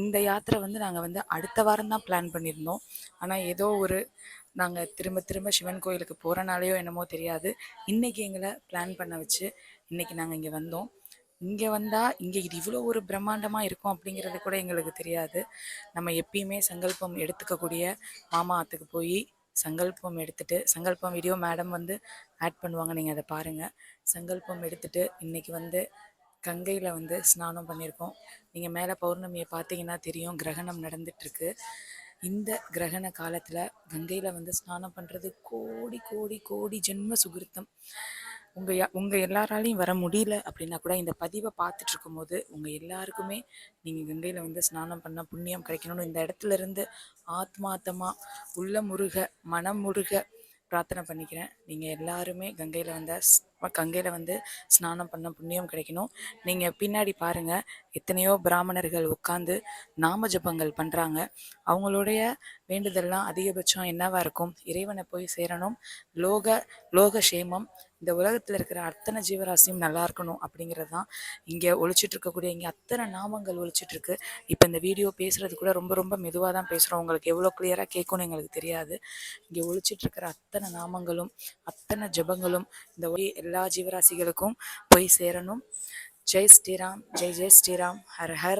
இந்த யாத்திரை வந்து நாங்கள் அடுத்த வாரம் தான் பிளான் பண்ணியிருந்தோம். ஆனால் ஏதோ ஒரு நாங்கள் திரும்ப திரும்ப சிவன் கோயிலுக்கு போகிறனாலையோ என்னமோ தெரியாது, இன்றைக்கி எங்களை பிளான் பண்ண வச்சு இன்றைக்கி நாங்கள் இங்கே வந்தோம். இங்கே வந்தால் இங்கே இது இவ்வளோ ஒரு பிரம்மாண்டமாக இருக்கும் அப்படிங்கிறது கூட எங்களுக்கு தெரியாது. நம்ம எப்பயுமே சங்கல்பம் எடுத்துக்கக்கூடிய மாமா ஆற்றுக்கு போய் சங்கல்பம் எடுத்துகிட்டு, சங்கல்பம் வீடியோ மேடம் ஆட் பண்ணுவாங்க, நீங்கள் அதை பாருங்கள். சங்கல்பம் எடுத்துகிட்டு இன்றைக்கி கங்கையில் ஸ்நானம் பண்ணியிருக்கோம். நீங்கள் மேலே பௌர்ணமியை பார்த்தீங்கன்னா தெரியும், கிரகணம் நடந்துட்டுருக்கு. இந்த கிரகண காலத்தில் கங்கையில் ஸ்நானம் பண்ணுறது கோடி கோடி கோடி ஜென்ம சுகிருத்தம். உங்கள் எல்லாராலையும் வர முடியல அப்படின்னா கூட இந்த பதிவை பார்த்துட்டு இருக்கும்போது உங்கள் எல்லாருக்குமே நீங்கள் கங்கையில் ஸ்நானம் பண்ண புண்ணியம் கிடைக்கணும்னு இந்த இடத்துல இருந்து ஆத்மார்த்தமாக உள்ள முருக மனம் முருக பிரார்த்தனை பண்ணிக்கிறேன். நீங்கள் எல்லாருமே கங்கையில் ஸ்நானம் பண்ண புண்ணியம் கிடைக்கணும். நீங்கள் பின்னாடி பாருங்கள், எத்தனையோ பிராமணர்கள் உட்காந்து நாம ஜபங்கள் பண்ணுறாங்க. அவங்களுடைய வேண்டுதல்லாம் அதிகபட்சம் என்னவா இருக்கும்? இறைவனை போய் சேரணும், லோகக்ஷேமம், இந்த உலகத்தில் இருக்கிற அத்தனை ஜீவராசியும் நல்லா இருக்கணும் அப்படிங்கிறது தான் இங்கே ஒழிச்சிட்டு இருக்கக்கூடிய. இங்கே அத்தனை நாமங்கள் ஒழிச்சிட்ருக்கு. இப்போ இந்த வீடியோ பேசுகிறது கூட ரொம்ப ரொம்ப மெதுவாக தான் பேசுகிறோம். உங்களுக்கு எவ்வளோ கிளியராக கேட்கும்னு எங்களுக்கு தெரியாது. இங்கே ஒழிச்சிட்ருக்கிற அத்தனை நாமங்களும் அத்தனை ஜபங்களும் இந்த எல்லா ஜீவராசிகளுக்கும் போய் சேரணும். ஜெய் ஸ்ரீராம், ஜெய் ஜெய் ஸ்ரீராம், ஹர ஹர்